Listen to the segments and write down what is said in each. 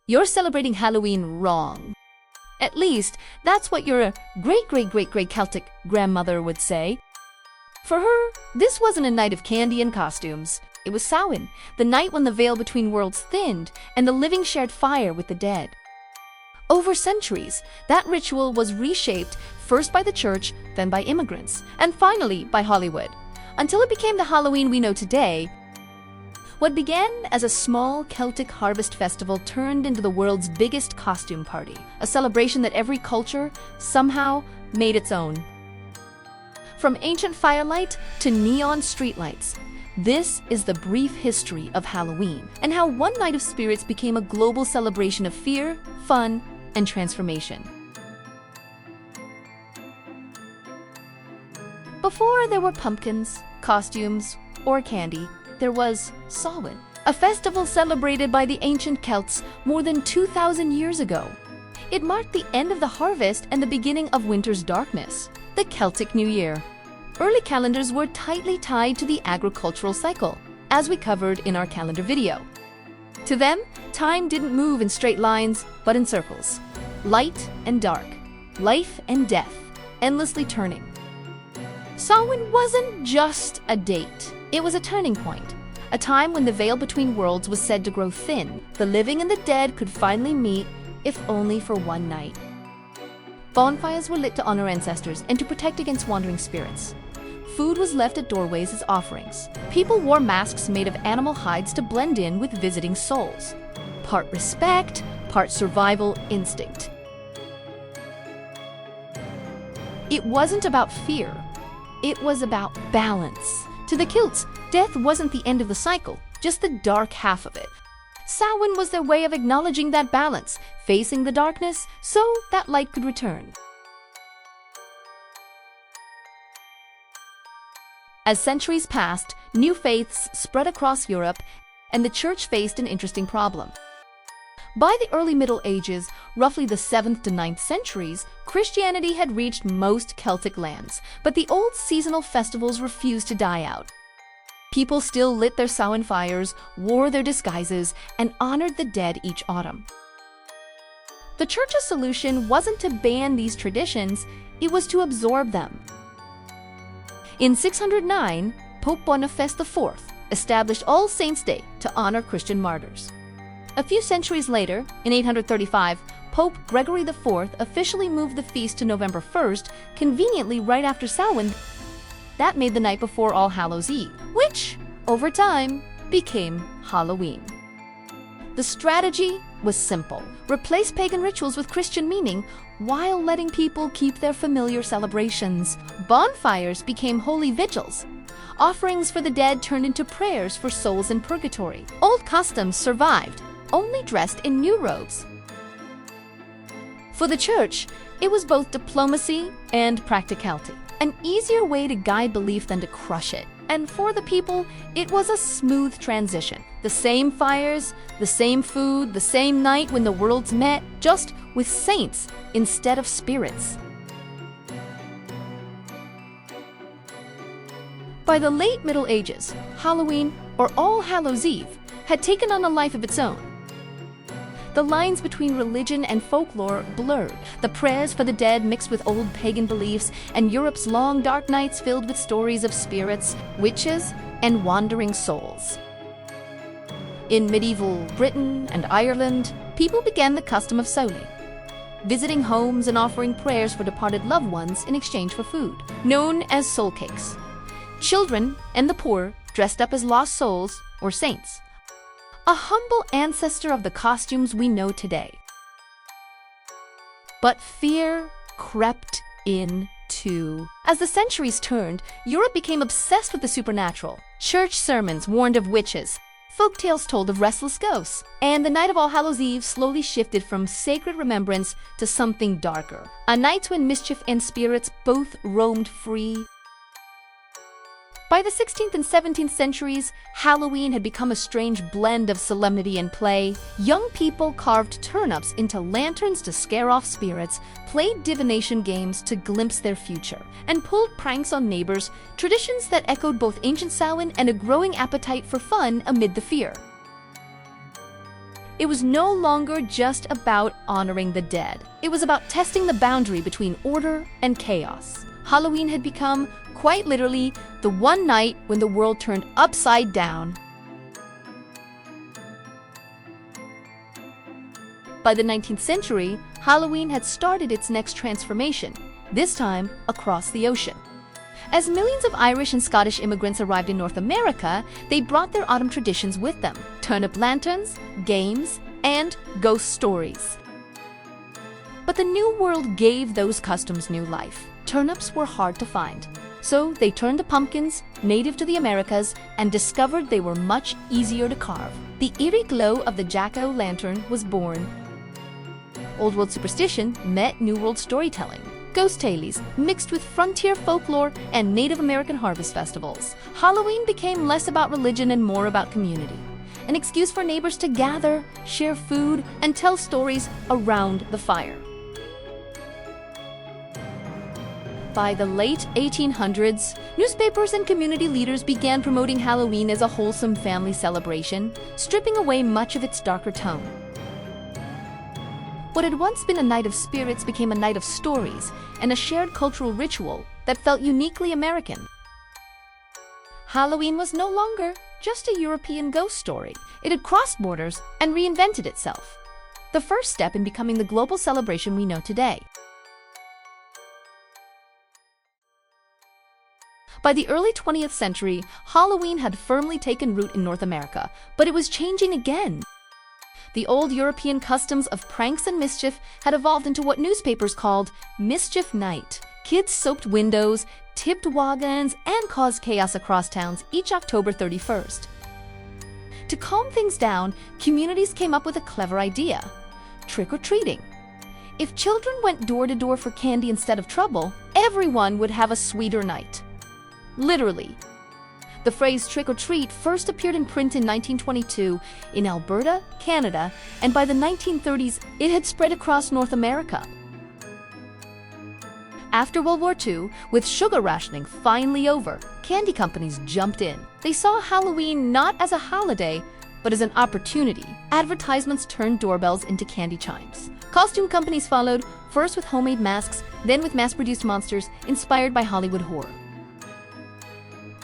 You're celebrating Halloween wrong. At least, that's what your great Celtic grandmother would say. For her, this wasn't a night of candy and costumes. It was Samhain, the night when the veil between worlds thinned and the living shared fire with the dead. Over centuries, that ritual was reshaped first by the church, then by immigrants, and finally by Hollywood, until it became the Halloween we know today. What began as a small Celtic harvest festival turned into the world's biggest costume party, a celebration that every culture somehow made its own. From ancient firelight to neon streetlights, this is the brief history of Halloween and how one night of spirits became a global celebration of fear, fun, and transformation. Before there were pumpkins, costumes, or candy, there was Samhain, a festival celebrated by the ancient Celts more than 2,000 years ago. It marked the end of the harvest and the beginning of winter's darkness, the Celtic New Year. Early calendars were tightly tied to the agricultural cycle, as we covered in our calendar video. To them, time didn't move in straight lines, but in circles. Light and dark, life and death, endlessly turning. Samhain wasn't just a date. It was a turning point, a time when the veil between worlds was said to grow thin. The living and the dead could finally meet, if only for one night. Bonfires were lit to honor ancestors and to protect against wandering spirits. Food was left at doorways as offerings. People wore masks made of animal hides to blend in with visiting souls. Part respect, part survival instinct. It wasn't about fear. It was about balance. To the Celts, death wasn't the end of the cycle, just the dark half of it. Samhain was their way of acknowledging that balance, facing the darkness so that light could return. As centuries passed, new faiths spread across Europe, and the church faced an interesting problem. By the early Middle Ages, roughly the 7th to 9th centuries, Christianity had reached most Celtic lands, but the old seasonal festivals refused to die out. People still lit their Samhain fires, wore their disguises, and honored the dead each autumn. The church's solution wasn't to ban these traditions, it was to absorb them. In 609, Pope Boniface IV established All Saints' Day to honor Christian martyrs. A few centuries later, in 835, Pope Gregory IV officially moved the feast to November 1st, conveniently right after Samhain. That made the night before All Hallows' Eve, which, over time, became Halloween. The strategy was simple. Replace pagan rituals with Christian meaning while letting people keep their familiar celebrations. Bonfires became holy vigils. Offerings for the dead turned into prayers for souls in purgatory. Old customs survived, only dressed in new robes. For the church, it was both diplomacy and practicality, an easier way to guide belief than to crush it. And for the people, it was a smooth transition. The same fires, the same food, the same night when the worlds met, just with saints instead of spirits. By the late Middle Ages, Halloween, or All Hallows' Eve, had taken on a life of its own. The lines between religion and folklore blurred, the prayers for the dead mixed with old pagan beliefs, and Europe's long dark nights filled with stories of spirits, witches, and wandering souls. In medieval Britain and Ireland, people began the custom of Samhain, visiting homes and offering prayers for departed loved ones in exchange for food, known as soul cakes. Children and the poor dressed up as lost souls or saints, a humble ancestor of the costumes we know today. But fear crept in too. As the centuries turned, Europe became obsessed with the supernatural. Church sermons warned of witches, folk tales told of restless ghosts, and the night of All Hallows' Eve slowly shifted from sacred remembrance to something darker. A night when mischief and spirits both roamed free. By the 16th and 17th centuries, Halloween had become a strange blend of solemnity and play. Young people carved turnips into lanterns to scare off spirits, played divination games to glimpse their future, and pulled pranks on neighbors, traditions that echoed both ancient Samhain and a growing appetite for fun amid the fear. It was no longer just about honoring the dead. It was about testing the boundary between order and chaos. Halloween had become, quite literally, the one night when the world turned upside down. By the 19th century, Halloween had started its next transformation, this time across the ocean. As millions of Irish and Scottish immigrants arrived in North America, they brought their autumn traditions with them: turnip lanterns, games, and ghost stories. But the New World gave those customs new life. Turnips were hard to find, so they turned to pumpkins, native to the Americas, and discovered they were much easier to carve. The eerie glow of the jack-o'-lantern was born. Old World superstition met New World storytelling. Ghost tales mixed with frontier folklore and Native American harvest festivals. Halloween became less about religion and more about community. An excuse for neighbors to gather, share food, and tell stories around the fire. By the late 1800s, newspapers and community leaders began promoting Halloween as a wholesome family celebration, stripping away much of its darker tone. What had once been a night of spirits became a night of stories and a shared cultural ritual that felt uniquely American. Halloween was no longer just a European ghost story. It had crossed borders and reinvented itself, the first step in becoming the global celebration we know today. By the early 20th century, Halloween had firmly taken root in North America, but it was changing again. The old European customs of pranks and mischief had evolved into what newspapers called Mischief Night. Kids soaped windows, tipped wagons, and caused chaos across towns each October 31st. To calm things down, communities came up with a clever idea: trick-or-treating. If children went door to door for candy instead of trouble, everyone would have a sweeter night. Literally. The phrase trick-or-treat first appeared in print in 1922 in Alberta, Canada, and by the 1930s, it had spread across North America. After World War II, with sugar rationing finally over, candy companies jumped in. They saw Halloween not as a holiday, but as an opportunity. Advertisements turned doorbells into candy chimes. Costume companies followed, first with homemade masks, then with mass-produced monsters inspired by Hollywood horror.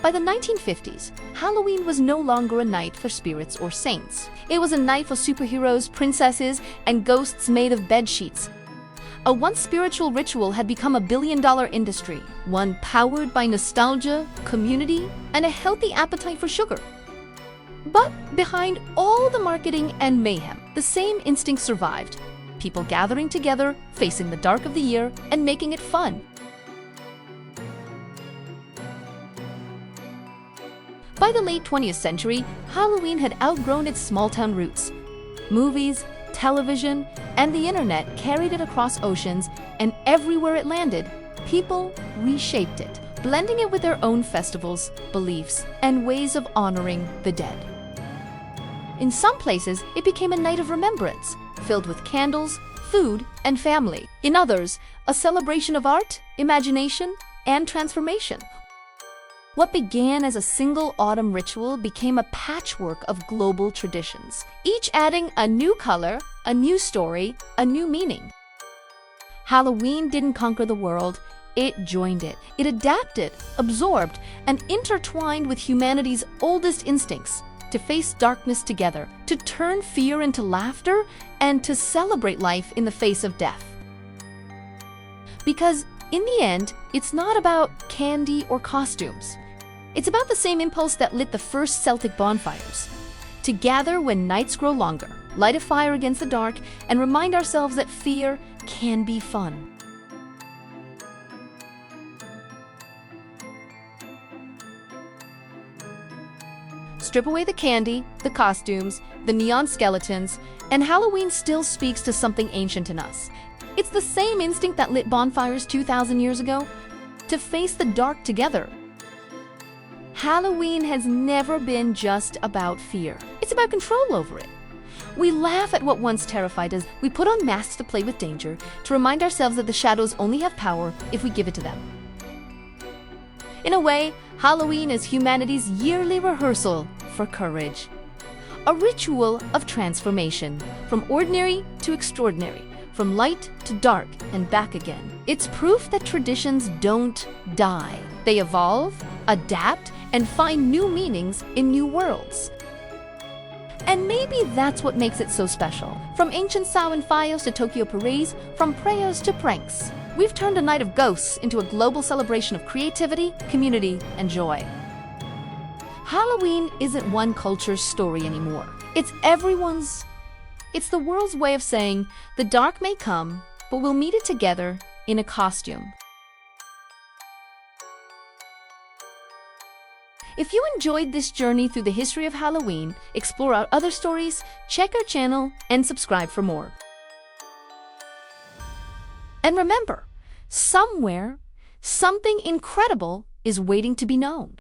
By the 1950s, Halloween was no longer a night for spirits or saints. It was a night for superheroes, princesses, and ghosts made of bed sheets. A once spiritual ritual had become a billion-dollar industry, one powered by nostalgia, community, and a healthy appetite for sugar. But behind all the marketing and mayhem, the same instinct survived: people gathering together, facing the dark of the year, and making it fun. By the late 20th century, Halloween had outgrown its small-town roots. Movies, television, and the internet carried it across oceans, and everywhere it landed, people reshaped it, blending it with their own festivals, beliefs, and ways of honoring the dead. In some places, it became a night of remembrance, filled with candles, food, and family. In others, a celebration of art, imagination, and transformation. What began as a single autumn ritual became a patchwork of global traditions, each adding a new color, a new story, a new meaning. Halloween didn't conquer the world, it joined it. It adapted, absorbed, and intertwined with humanity's oldest instincts: to face darkness together, to turn fear into laughter, and to celebrate life in the face of death. Because in the end, it's not about candy or costumes. It's about the same impulse that lit the first Celtic bonfires: to gather when nights grow longer, light a fire against the dark, and remind ourselves that fear can be fun. Strip away the candy, the costumes, the neon skeletons, and Halloween still speaks to something ancient in us. It's the same instinct that lit bonfires 2,000 years ago: to face the dark together. Halloween has never been just about fear. It's about control over it. We laugh at what once terrified us. We put on masks to play with danger, to remind ourselves that the shadows only have power if we give it to them. In a way, Halloween is humanity's yearly rehearsal for courage. a ritual of transformation, from ordinary to extraordinary, from light to dark and back again. It's proof that traditions don't die. They evolve, adapt, and find new meanings in new worlds. And maybe that's what makes it so special. From ancient Samhain fires to Tokyo parades, from prayers to pranks, we've turned a night of ghosts into a global celebration of creativity, community, and joy. Halloween isn't one culture's story anymore. It's everyone's. It's the world's way of saying the dark may come, but we'll meet it together in a costume. If you enjoyed this journey through the history of Halloween, explore our other stories, check our channel, and subscribe for more. And remember, somewhere, something incredible is waiting to be known.